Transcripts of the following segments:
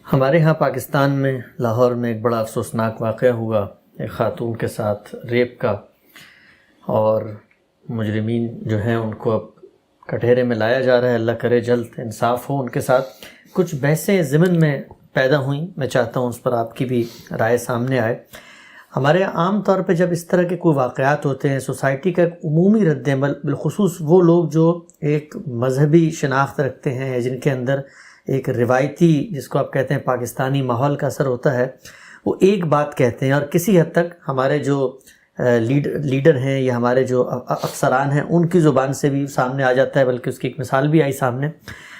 ہمارے ہاں پاکستان میں لاہور میں ایک بڑا افسوسناک واقعہ ہوا ایک خاتون کے ساتھ ریپ کا، اور مجرمین جو ہیں ان کو اب کٹہرے میں لایا جا رہا ہے۔ اللہ کرے جلد انصاف ہو ان کے ساتھ۔ کچھ بحثیں ضمن میں پیدا ہوئیں، میں چاہتا ہوں اس پر آپ کی بھی رائے سامنے آئے۔ ہمارے عام طور پہ جب اس طرح کے کوئی واقعات ہوتے ہیں، سوسائٹی کا ایک عمومی رد عمل، بالخصوص وہ لوگ جو ایک مذہبی شناخت رکھتے ہیں، جن کے اندر ایک روایتی، جس کو آپ کہتے ہیں پاکستانی ماحول کا اثر ہوتا ہے، وہ ایک بات کہتے ہیں، اور کسی حد تک ہمارے جو لیڈر ہیں یا ہمارے جو افسران ہیں ان کی زبان سے بھی سامنے آ جاتا ہے، بلکہ اس کی ایک مثال بھی آئی سامنے۔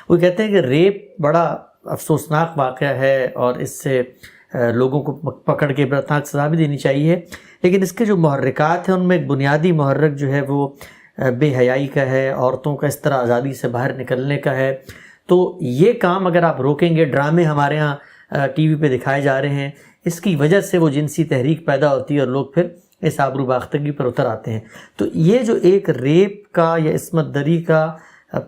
وہ کہتے ہیں کہ ریپ بڑا افسوسناک واقعہ ہے اور اس سے لوگوں کو پکڑ کے عبرتناک سزا بھی دینی چاہیے، لیکن اس کے جو محرکات ہیں ان میں ایک بنیادی محرک جو ہے وہ بے حیائی کا ہے، عورتوں کا اس طرح آزادی سے باہر نکلنے کا ہے۔ تو یہ کام اگر آپ روکیں گے، ڈرامے ہمارے ہاں ٹی وی پہ دکھائے جا رہے ہیں، اس کی وجہ سے وہ جنسی تحریک پیدا ہوتی ہے اور لوگ پھر اس آبرو باختگی پر اتر آتے ہیں۔ تو یہ جو ایک ریپ کا یا عصمت دری کا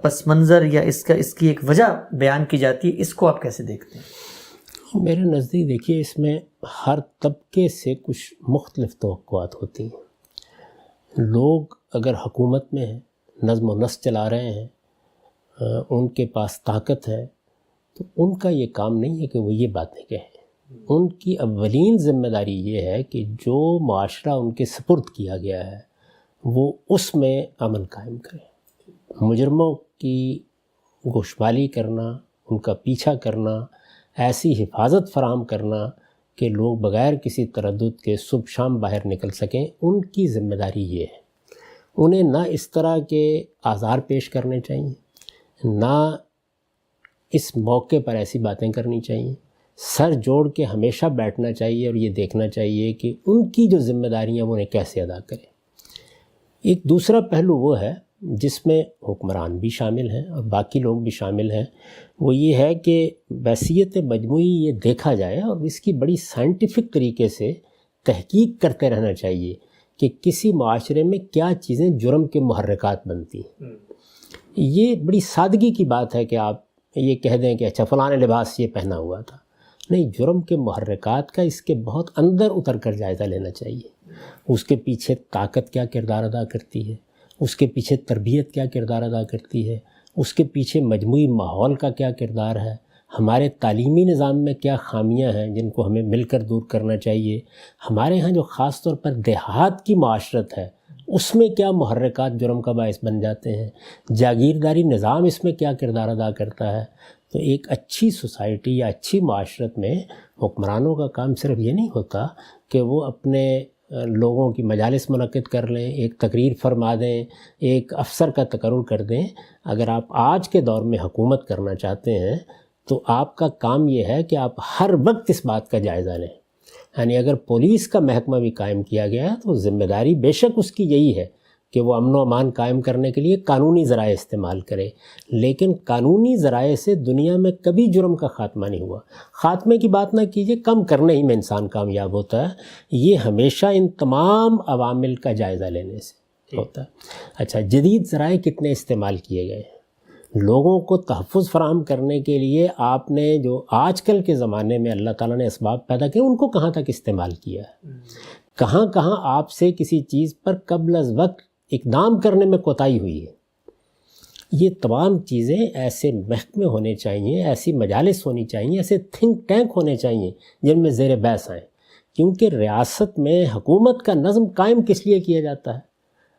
پس منظر یا اس کی ایک وجہ بیان کی جاتی ہے، اس کو آپ کیسے دیکھتے ہیں؟ میرے نزدیک دیکھیے، اس میں ہر طبقے سے کچھ مختلف توقعات ہوتی ہیں۔ لوگ اگر حکومت میں ہیں، نظم و نسق چلا رہے ہیں، ان کے پاس طاقت ہے، تو ان کا یہ کام نہیں ہے کہ وہ یہ باتیں کہیں۔ ان کی اولین ذمہ داری یہ ہے کہ جو معاشرہ ان کے سپرد کیا گیا ہے وہ اس میں امن قائم کریں۔ مجرموں کی گوشمالی کرنا، ان کا پیچھا کرنا، ایسی حفاظت فراہم کرنا کہ لوگ بغیر کسی تردد کے صبح شام باہر نکل سکیں، ان کی ذمہ داری یہ ہے۔ انہیں نہ اس طرح کے آزار پیش کرنے چاہیے، نہ اس موقع پر ایسی باتیں کرنی چاہیے۔ سر جوڑ کے ہمیشہ بیٹھنا چاہیے اور یہ دیکھنا چاہیے کہ ان کی جو ذمہ داریاں وہ انہیں کیسے ادا کریں۔ ایک دوسرا پہلو وہ ہے جس میں حکمران بھی شامل ہیں اور باقی لوگ بھی شامل ہیں، وہ یہ ہے کہ بحثیت مجموعی یہ دیکھا جائے اور اس کی بڑی سائنٹیفک طریقے سے تحقیق کرتے رہنا چاہیے کہ کسی معاشرے میں کیا چیزیں جرم کے محرکات بنتی ہیں۔ یہ بڑی سادگی کی بات ہے کہ آپ یہ کہہ دیں کہ اچھا فلاں لباس یہ پہنا ہوا تھا، نہیں، جرم کے محرکات کا اس کے بہت اندر اتر کر جائزہ لینا چاہیے۔ اس کے پیچھے طاقت کیا کردار ادا کرتی ہے، اس کے پیچھے تربیت کیا کردار ادا کرتی ہے، اس کے پیچھے مجموعی ماحول کا کیا کردار ہے، ہمارے تعلیمی نظام میں کیا خامیاں ہیں جن کو ہمیں مل کر دور کرنا چاہیے، ہمارے ہاں جو خاص طور پر دیہات کی معاشرت ہے اس میں کیا محرکات جرم کا باعث بن جاتے ہیں، جاگیرداری نظام اس میں کیا کردار ادا کرتا ہے۔ تو ایک اچھی سوسائٹی یا اچھی معاشرت میں حکمرانوں کا کام صرف یہ نہیں ہوتا کہ وہ اپنے لوگوں کی مجالس منعقد کر لیں، ایک تقریر فرما دیں، ایک افسر کا تقرر کر دیں۔ اگر آپ آج کے دور میں حکومت کرنا چاہتے ہیں تو آپ کا کام یہ ہے کہ آپ ہر وقت اس بات کا جائزہ لیں۔ یعنی اگر پولیس کا محکمہ بھی قائم کیا گیا تو ذمہ داری بے شک اس کی یہی ہے کہ وہ امن و امان قائم کرنے کے لیے قانونی ذرائع استعمال کرے، لیکن قانونی ذرائع سے دنیا میں کبھی جرم کا خاتمہ نہیں ہوا۔ خاتمے کی بات نہ کیجیے، کم کرنے ہی میں انسان کامیاب ہوتا ہے۔ یہ ہمیشہ ان تمام عوامل کا جائزہ لینے سے ہوتا ہے۔ اچھا، جدید ذرائع کتنے استعمال کیے گئے ہیں؟ لوگوں کو تحفظ فراہم کرنے کے لیے آپ نے جو آج کل کے زمانے میں اللہ تعالیٰ نے اسباب پیدا کیے، ان کو کہاں تک استعمال کیا ہے؟ کہاں کہاں آپ سے کسی چیز پر قبل از وقت اقدام کرنے میں کوتاہی ہوئی ہے؟ یہ تمام چیزیں ایسے محکمے ہونے چاہیے، ایسی مجالس ہونی چاہیے، ایسے تھنک ٹینک ہونے چاہیے جن میں زیر بحث آئیں، کیونکہ ریاست میں حکومت کا نظم قائم کس لیے کیا جاتا ہے؟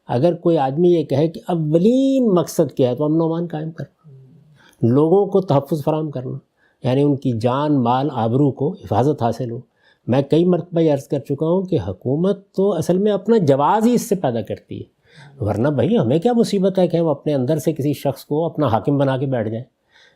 اگر کوئی آدمی یہ کہے کہ اولین مقصد کیا ہے تو امن و امان قائم کرنا، لوگوں کو تحفظ فراہم کرنا، یعنی ان کی جان مال آبرو کو حفاظت حاصل ہو۔ میں کئی مرتبہ یہ عرض کر چکا ہوں کہ حکومت تو اصل میں اپنا جواز ہی اس سے پیدا کرتی ہے، ورنہ بھائی ہمیں کیا مصیبت ہے کہ ہم اپنے اندر سے کسی شخص کو اپنا حاکم بنا کے بیٹھ جائیں۔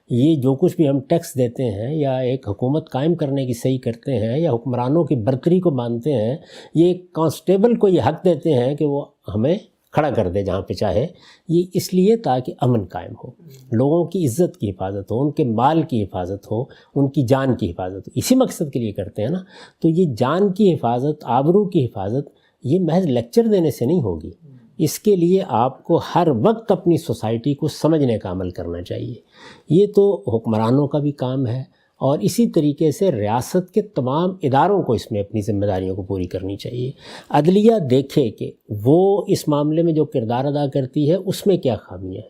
یہ جو کچھ بھی ہم ٹیکس دیتے ہیں یا ایک حکومت قائم کرنے کی صحیح کرتے ہیں یا حکمرانوں کی برتری کو مانتے ہیں، یہ ایک کانسٹیبل کو یہ حق دیتے ہیں کہ وہ ہمیں کھڑا کر دے جہاں پہ چاہے، یہ اس لیے تاکہ امن قائم ہو، لوگوں کی عزت کی حفاظت ہو، ان کے مال کی حفاظت ہو، ان کی جان کی حفاظت ہو، اسی مقصد کے لیے کرتے ہیں نا۔ تو یہ جان کی حفاظت، آبرو کی حفاظت، یہ محض لیکچر دینے سے نہیں ہوگی، اس کے لیے آپ کو ہر وقت اپنی سوسائٹی کو سمجھنے کا عمل کرنا چاہیے۔ یہ تو حکمرانوں کا بھی کام ہے اور اسی طریقے سے ریاست کے تمام اداروں کو اس میں اپنی ذمہ داریوں کو پوری کرنی چاہیے۔ عدلیہ دیکھے کہ وہ اس معاملے میں جو کردار ادا کرتی ہے اس میں کیا خامیاں ہیں،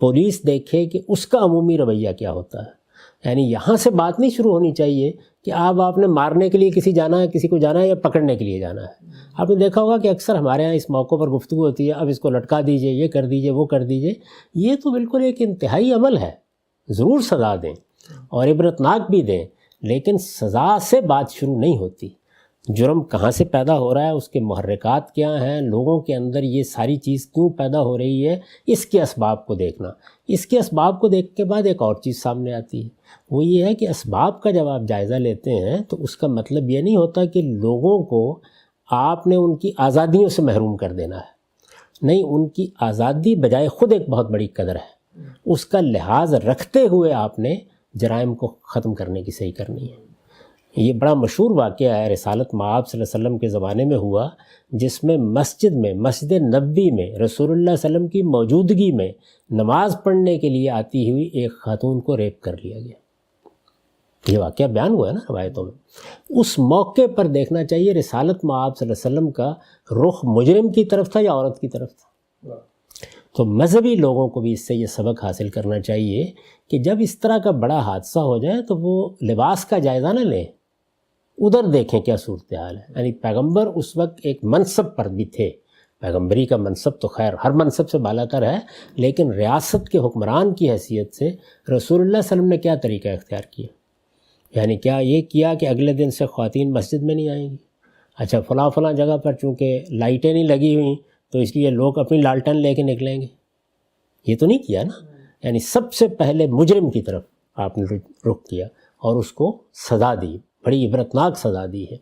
پولیس دیکھے کہ اس کا عمومی رویہ کیا ہوتا ہے۔ یعنی یہاں سے بات نہیں شروع ہونی چاہیے کہ آپ نے مارنے کے لیے کسی کو جانا ہے یا پکڑنے کے لیے جانا ہے۔ آپ نے دیکھا ہوگا کہ اکثر ہمارے ہاں اس موقع پر گفتگو ہوتی ہے، اب اس کو لٹکا دیجئے، یہ کر دیجئے، وہ کر دیجئے۔ یہ تو بالکل ایک انتہائی عمل ہے، ضرور سزا دیں اور عبرتناک بھی دیں، لیکن سزا سے بات شروع نہیں ہوتی۔ جرم کہاں سے پیدا ہو رہا ہے، اس کے محرکات کیا ہیں، لوگوں کے اندر یہ ساری چیز کیوں پیدا ہو رہی ہے، اس کے اسباب کو دیکھنا۔ اس کے اسباب کو دیکھ کے بعد ایک اور چیز سامنے آتی ہے، وہ یہ ہے کہ اسباب کا جب آپ جائزہ لیتے ہیں تو اس کا مطلب یہ نہیں ہوتا کہ لوگوں کو آپ نے ان کی آزادیوں سے محروم کر دینا ہے، نہیں، ان کی آزادی بجائے خود ایک بہت بڑی قدر ہے، اس کا لحاظ رکھتے ہوئے آپ نے جرائم کو ختم کرنے کی صحیح کرنی ہے۔ یہ بڑا مشہور واقعہ ہے، رسالت مآب صلی اللہ علیہ وسلم کے زمانے میں ہوا، جس میں مسجد نبوی میں رسول اللہ صلی اللہ علیہ وسلم کی موجودگی میں نماز پڑھنے کے لیے آتی ہوئی ایک خاتون کو ریپ کر لیا گیا۔ یہ واقعہ بیان ہوا ہے نا روایتوں میں۔ اس موقع پر دیکھنا چاہیے رسالت مآب صلی اللہ علیہ وسلم کا رخ مجرم کی طرف تھا یا عورت کی طرف تھا۔ تو مذہبی لوگوں کو بھی اس سے یہ سبق حاصل کرنا چاہیے کہ جب اس طرح کا بڑا حادثہ ہو جائے تو وہ لباس کا جائزہ نہ لیں، ادھر دیکھیں کیا صورتحال ہے۔ یعنی پیغمبر اس وقت ایک منصب پر بھی تھے، پیغمبری کا منصب تو خیر ہر منصب سے بالا تر ہے، لیکن ریاست کے حکمران کی حیثیت سے رسول اللہ صلی اللہ علیہ وسلم نے کیا طریقہ اختیار کیا؟ یعنی کیا یہ کیا کہ اگلے دن سے خواتین مسجد میں نہیں آئیں گی؟ اچھا فلاں جگہ پر چونکہ لائٹیں نہیں لگی ہوئیں تو اس لیے لوگ اپنی لالٹن لے کے نکلیں گے؟ یہ تو نہیں کیا نا۔ یعنی سب سے پہلے مجرم کی طرف آپ نے رخ کیا اور اس کو سزا دی، بڑی عبرتناک سزا دی ہے۔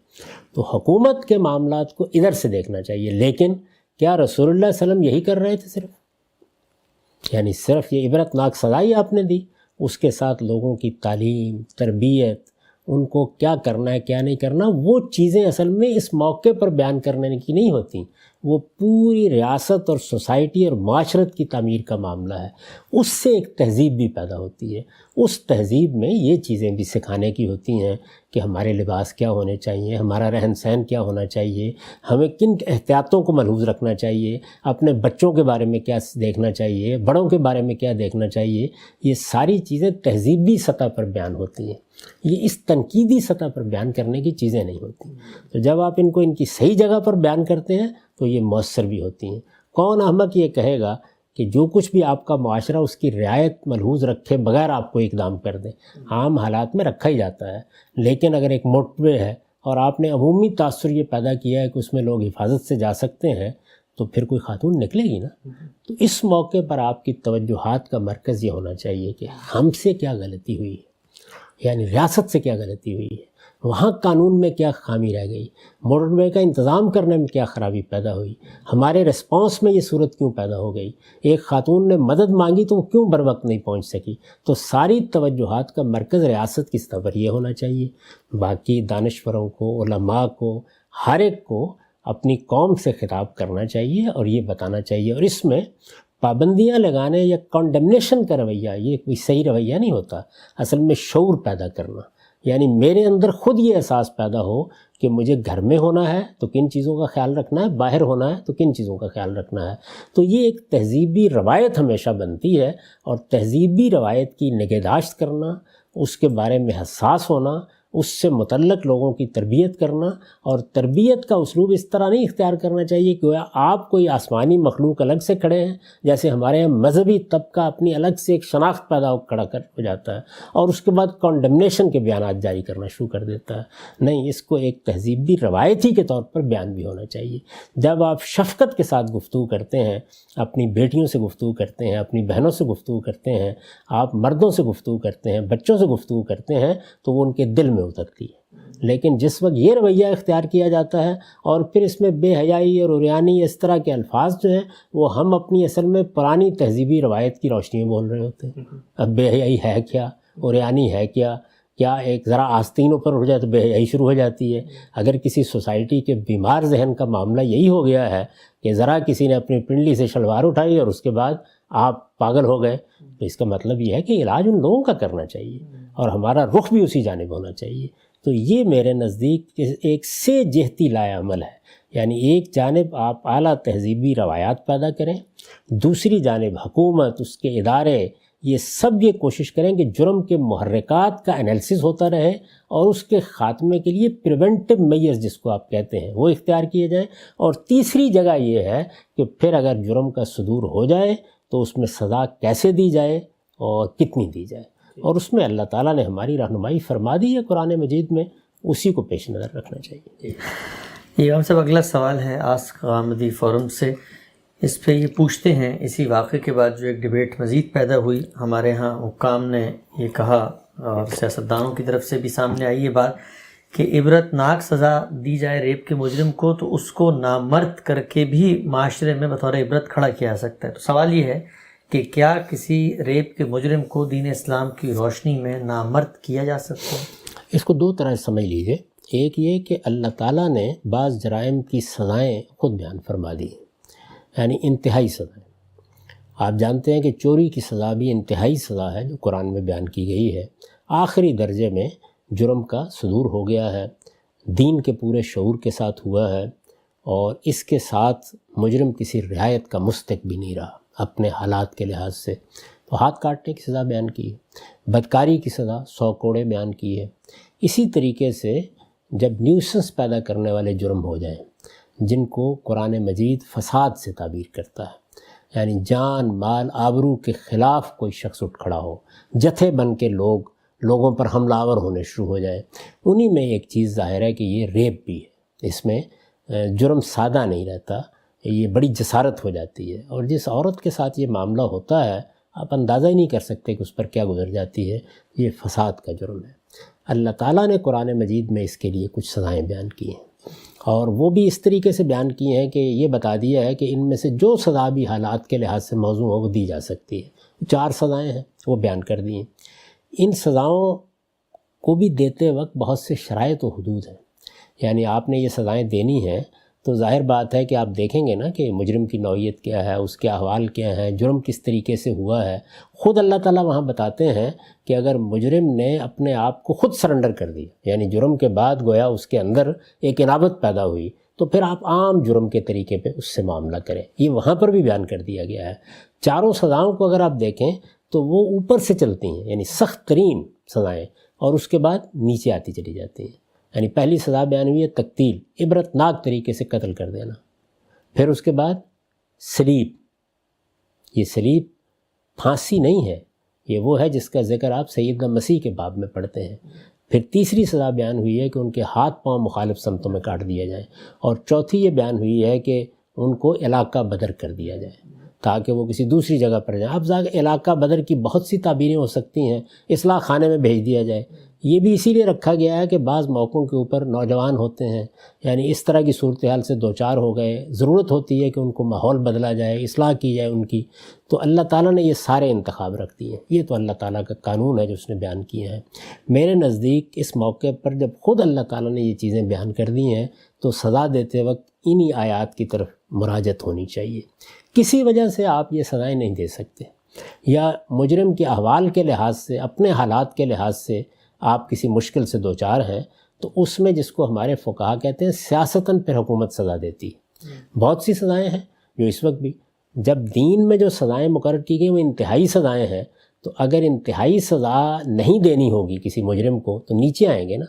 تو حکومت کے معاملات کو ادھر سے دیکھنا چاہیے، لیکن کیا رسول اللہ صلی اللہ علیہ وسلم یہی کر رہے تھے صرف؟ یعنی صرف یہ عبرتناک سزا ہی آپ نے دی؟ اس کے ساتھ لوگوں کی تعلیم، تربیت، ان کو کیا کرنا ہے کیا نہیں کرنا، وہ چیزیں اصل میں اس موقع پر بیان کرنے کی نہیں ہوتی، وہ پوری ریاست اور سوسائٹی اور معاشرت کی تعمیر کا معاملہ ہے۔ اس سے ایک تہذیب بھی پیدا ہوتی ہے، اس تہذیب میں یہ چیزیں بھی سکھانے کی ہوتی ہیں کہ ہمارے لباس کیا ہونے چاہیے، ہمارا رہن سہن کیا ہونا چاہیے، ہمیں کن احتیاطوں کو ملحوظ رکھنا چاہیے، اپنے بچوں کے بارے میں کیا دیکھنا چاہیے، بڑوں کے بارے میں کیا دیکھنا چاہیے۔ یہ ساری چیزیں تہذیبی سطح پر بیان ہوتی ہیں، یہ اس تنقیدی سطح پر بیان کرنے کی چیزیں نہیں ہوتی۔ تو جب آپ ان کو ان کی صحیح جگہ پر بیان کرتے ہیں تو یہ مؤثر بھی ہوتی ہیں۔ کون احمق یہ کہے گا کہ جو کچھ بھی آپ کا معاشرہ اس کی رعایت ملحوظ رکھے بغیر آپ کو اقدام کر دے؟ عام حالات میں رکھا ہی جاتا ہے، لیکن اگر ایک موٹو وے ہے اور آپ نے عمومی تاثر یہ پیدا کیا ہے کہ اس میں لوگ حفاظت سے جا سکتے ہیں، تو پھر کوئی خاتون نکلے گی نا۔ تو اس موقع پر آپ کی توجہات کا مرکز یہ ہونا چاہیے کہ ہم سے کیا غلطی ہوئی ہے، یعنی ریاست سے کیا غلطی ہوئی ہے، وہاں قانون میں کیا خامی رہ گئی، موٹر وے کا انتظام کرنے میں کیا خرابی پیدا ہوئی، ہمارے رسپانس میں یہ صورت کیوں پیدا ہو گئی، ایک خاتون نے مدد مانگی تو وہ کیوں بر وقت نہیں پہنچ سکی۔ تو ساری توجہات کا مرکز ریاست کی سطح پر یہ ہونا چاہیے۔ باقی دانشوروں کو، علماء کو، ہر ایک کو اپنی قوم سے خطاب کرنا چاہیے اور یہ بتانا چاہیے، اور اس میں پابندیاں لگانے یا کنڈمنیشن کا رویہ یہ کوئی صحیح رویہ نہیں ہوتا۔ اصل میں شعور پیدا کرنا، یعنی میرے اندر خود یہ احساس پیدا ہو کہ مجھے گھر میں ہونا ہے تو کن چیزوں کا خیال رکھنا ہے، باہر ہونا ہے تو کن چیزوں کا خیال رکھنا ہے۔ تو یہ ایک تہذیبی روایت ہمیشہ بنتی ہے، اور تہذیبی روایت کی نگہداشت کرنا، اس کے بارے میں حساس ہونا، اس سے متعلق لوگوں کی تربیت کرنا، اور تربیت کا اسلوب اس طرح نہیں اختیار کرنا چاہیے کہ آپ کوئی آسمانی مخلوق الگ سے کھڑے ہیں، جیسے ہمارے یہاں مذہبی طبقہ اپنی الگ سے ایک شناخت پیدا ہو جاتا ہے اور اس کے بعد کنڈمنیشن کے بیانات جاری کرنا شروع کر دیتا ہے۔ نہیں، اس کو ایک تہذیبی روایتی کے طور پر بیان بھی ہونا چاہیے۔ جب آپ شفقت کے ساتھ گفتگو کرتے ہیں، اپنی بیٹیوں سے گفتگو کرتے ہیں، اپنی بہنوں سے گفتگو کرتے ہیں، آپ مردوں سے گفتگو کرتے ہیں، بچوں سے گفتگو کرتے ہیں، تو وہ ان کے دل میں اترتی ہے۔ لیکن جس وقت یہ رویہ اختیار کیا جاتا ہے اور پھر اس میں بے حیائی اور عریانی اس طرح کے الفاظ جو ہیں وہ ہم اپنی اصل میں پرانی تہذیبی روایت کی روشنی میں بول رہے ہوتے ہیں۔ اب بے حیائی ہے کیا، عریانی ہے کیا ایک ذرا آستینوں پر اٹھ جائے تو بے حیائی شروع ہو جاتی ہے۔ اگر کسی سوسائٹی کے بیمار ذہن کا معاملہ یہی ہو گیا ہے کہ ذرا کسی نے اپنی پنڈلی سے شلوار اٹھائی اور اس کے بعد آپ پاگل ہو گئے، تو اس کا مطلب یہ ہے کہ علاج ان لوگوں کا کرنا چاہیے اور ہمارا رخ بھی اسی جانب ہونا چاہیے۔ تو یہ میرے نزدیک ایک سے جہتی لائے عمل ہے، یعنی ایک جانب آپ اعلیٰ تہذیبی روایات پیدا کریں، دوسری جانب حکومت، اس کے ادارے، یہ سب یہ کوشش کریں کہ جرم کے محرکات کا انالیسس ہوتا رہے اور اس کے خاتمے کے لیے پریونٹیو میئرز جس کو آپ کہتے ہیں وہ اختیار کیے جائیں۔ اور تیسری جگہ یہ ہے کہ پھر اگر جرم کا صدور ہو جائے تو اس میں سزا کیسے دی جائے اور کتنی دی جائے، اور اس میں اللہ تعالیٰ نے ہماری رہنمائی فرما دی ہے قرآن مجید میں، اسی کو پیش نظر رکھنا چاہیے۔ یہ ہم سب اگلا سوال ہے آسک غامدی فورم سے، اس پہ یہ پوچھتے ہیں اسی واقعے کے بعد جو ایک ڈیبیٹ مزید پیدا ہوئی، ہمارے ہاں حکام نے یہ کہا اور سیاستدانوں کی طرف سے بھی سامنے آئی یہ بات کہ عبرت ناک سزا دی جائے ریپ کے مجرم کو تو اس کو نامرد کر کے بھی معاشرے میں بطور عبرت کھڑا کیا جا سکتا ہے۔ تو سوال یہ ہے کہ کیا کسی ریپ کے مجرم کو دین اسلام کی روشنی میں نامرد کیا جا سکتا ہے؟ اس کو دو طرح سے سمجھ لیجئے، ایک یہ کہ اللہ تعالیٰ نے بعض جرائم کی سزائیں خود بیان فرما دی، یعنی انتہائی سزائیں۔ آپ جانتے ہیں کہ چوری کی سزا بھی انتہائی سزا ہے جو قرآن میں بیان کی گئی ہے، آخری درجے میں جرم کا صدور ہو گیا ہے، دین کے پورے شعور کے ساتھ ہوا ہے، اور اس کے ساتھ مجرم کسی رعایت کا مستحق بھی نہیں رہا اپنے حالات کے لحاظ سے۔ تو ہاتھ کاٹنے کی سزا بیان کی ہے، بدکاری کی سزا 100 کوڑے بیان کی ہے۔ اسی طریقے سے جب نیوسنس پیدا کرنے والے جرم ہو جائیں، جن کو قرآن مجید فساد سے تعبیر کرتا ہے، یعنی جان مال آبرو کے خلاف کوئی شخص اٹھ کھڑا ہو، جتھے بن کے لوگوں پر حملہ آور ہونے شروع ہو جائے، انہی میں ایک چیز ظاہر ہے کہ یہ ریپ بھی ہے۔ اس میں جرم سادہ نہیں رہتا، یہ بڑی جسارت ہو جاتی ہے، اور جس عورت کے ساتھ یہ معاملہ ہوتا ہے آپ اندازہ ہی نہیں کر سکتے کہ اس پر کیا گزر جاتی ہے، یہ فساد کا جرم ہے۔ اللہ تعالیٰ نے قرآن مجید میں اس کے لیے کچھ سزائیں بیان کی ہیں، اور وہ بھی اس طریقے سے بیان کی ہیں کہ یہ بتا دیا ہے کہ ان میں سے جو سزا بھی حالات کے لحاظ سے موزوں ہو وہ دی جا سکتی ہے۔ 4 سزائیں ہیں وہ بیان کر دی ہیں۔ ان سزاؤں کو بھی دیتے وقت بہت سے شرائط و حدود ہیں، یعنی آپ نے یہ سزائیں دینی ہیں تو ظاہر بات ہے کہ آپ دیکھیں گے نا کہ مجرم کی نوعیت کیا ہے، اس کے احوال کیا ہیں، جرم کس طریقے سے ہوا ہے۔ خود اللہ تعالیٰ وہاں بتاتے ہیں کہ اگر مجرم نے اپنے آپ کو خود سرنڈر کر دیا، یعنی جرم کے بعد گویا اس کے اندر ایک انابت پیدا ہوئی، تو پھر آپ عام جرم کے طریقے پہ اس سے معاملہ کریں۔ یہ وہاں پر بھی بیان کر دیا گیا ہے۔ 4 سزاؤں کو اگر آپ دیکھیں تو وہ اوپر سے چلتی ہیں، یعنی سخت ترین سزائیں، اور اس کے بعد نیچے آتی چلی جاتی ہیں۔ یعنی پہلی سزا بیان ہوئی ہے تقتیل، عبرت ناک طریقے سے قتل کر دینا۔ پھر اس کے بعد سلیب، یہ سلیب پھانسی نہیں ہے، یہ وہ ہے جس کا ذکر آپ سیدنا مسیح کے باب میں پڑھتے ہیں۔ پھر تیسری سزا بیان ہوئی ہے کہ ان کے ہاتھ پاؤں مخالف سمتوں میں کاٹ دیا جائے، اور چوتھی یہ بیان ہوئی ہے کہ ان کو علاقہ بدر کر دیا جائے تاکہ وہ کسی دوسری جگہ پر جائیں۔ اب علاقہ بدر کی بہت سی تعبیریں ہو سکتی ہیں، اصلاح خانے میں بھیج دیا جائے، یہ بھی اسی لیے رکھا گیا ہے کہ بعض موقعوں کے اوپر نوجوان ہوتے ہیں، یعنی اس طرح کی صورتحال سے دوچار ہو گئے، ضرورت ہوتی ہے کہ ان کو ماحول بدلا جائے، اصلاح کی جائے ان کی، تو اللہ تعالیٰ نے یہ سارے انتخاب رکھ دیے ہیں۔ یہ تو اللہ تعالیٰ کا قانون ہے جو اس نے بیان کیے ہیں۔ میرے نزدیک اس موقع پر جب خود اللہ تعالیٰ نے یہ چیزیں بیان کر دی ہیں تو سزا دیتے وقت انہی آیات کی طرف مراجعت ہونی چاہیے۔ کسی وجہ سے آپ یہ سزائیں نہیں دے سکتے، یا مجرم کے احوال کے لحاظ سے، اپنے حالات کے لحاظ سے آپ کسی مشکل سے دوچار ہیں، تو اس میں جس کو ہمارے فقہا کہتے ہیں سیاستاً پھر حکومت سزا دیتی ہے۔ بہت سی سزائیں ہیں جو اس وقت بھی، جب دین میں جو سزائیں مقرر کی گئی وہ انتہائی سزائیں ہیں، تو اگر انتہائی سزا نہیں دینی ہوگی کسی مجرم کو تو نیچے آئیں گے نا،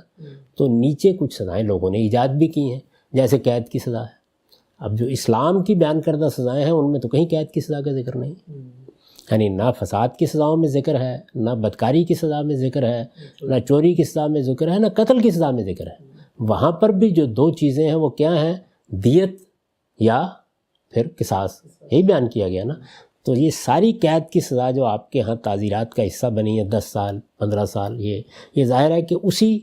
تو نیچے کچھ سزائیں لوگوں نے ایجاد بھی کی ہیں، جیسے قید کی سزا ہے۔ اب جو اسلام کی بیان کردہ سزائیں ہیں ان میں تو کہیں قید کی سزا کا ذکر نہیں، یعنی نہ فساد کی سزاؤں میں ذکر ہے، نہ بدکاری کی سزا میں ذکر ہے، نہ چوری کی سزا میں ذکر ہے، نہ قتل کی سزا میں ذکر ہے۔ وہاں پر بھی جو 2 چیزیں ہیں وہ کیا ہیں، دیت یا پھر قصاص، یہی بیان کیا گیا نا۔ تو یہ ساری قید کی سزا جو آپ کے ہاں تعزیرات کا حصہ بنی ہے 10 سال 15 سال، یہ ظاہر ہے کہ اسی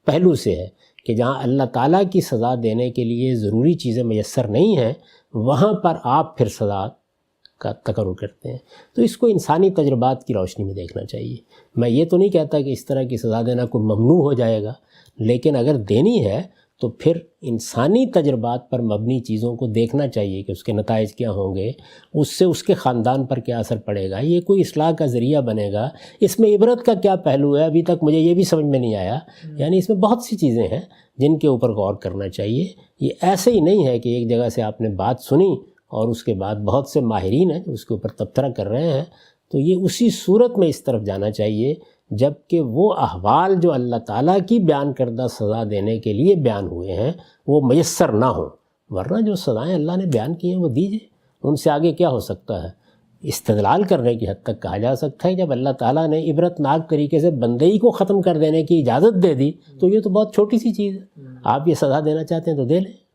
پہلو سے ہے کہ جہاں اللہ تعالیٰ کی سزا دینے کے لیے ضروری چیزیں میسر نہیں ہیں وہاں پر آپ پھر سزا کا تقرر کرتے ہیں۔ تو اس کو انسانی تجربات کی روشنی میں دیکھنا چاہیے۔ میں یہ تو نہیں کہتا کہ اس طرح کی سزا دینا کوئی ممنوع ہو جائے گا، لیکن اگر دینی ہے تو پھر انسانی تجربات پر مبنی چیزوں کو دیکھنا چاہیے کہ اس کے نتائج کیا ہوں گے، اس سے اس کے خاندان پر کیا اثر پڑے گا، یہ کوئی اصلاح کا ذریعہ بنے گا، اس میں عبرت کا کیا پہلو ہے ابھی تک مجھے یہ بھی سمجھ میں نہیں آیا۔ یعنی اس میں بہت سی چیزیں ہیں جن کے اوپر غور کرنا چاہیے۔ یہ ایسے ہی نہیں ہے کہ ایک جگہ سے آپ نے بات سنی اور اس کے بعد بہت سے ماہرین ہیں جو اس کے اوپر تبصرہ کر رہے ہیں، تو یہ اسی صورت میں اس طرف جانا چاہیے جب کہ وہ احوال جو اللہ تعالیٰ کی بیان کردہ سزا دینے کے لیے بیان ہوئے ہیں وہ میسر نہ ہوں، ورنہ جو سزائیں اللہ نے بیان کی ہیں وہ دیجیے، ان سے آگے کیا ہو سکتا ہے۔ استدلال کرنے کی حد تک کہا جا سکتا ہے جب اللہ تعالیٰ نے عبرت ناک طریقے سے بندے کو ختم کر دینے کی اجازت دے دی تو یہ تو بہت چھوٹی سی چیز ہے، آپ یہ سزا دینا چاہتے ہیں تو دے لیں۔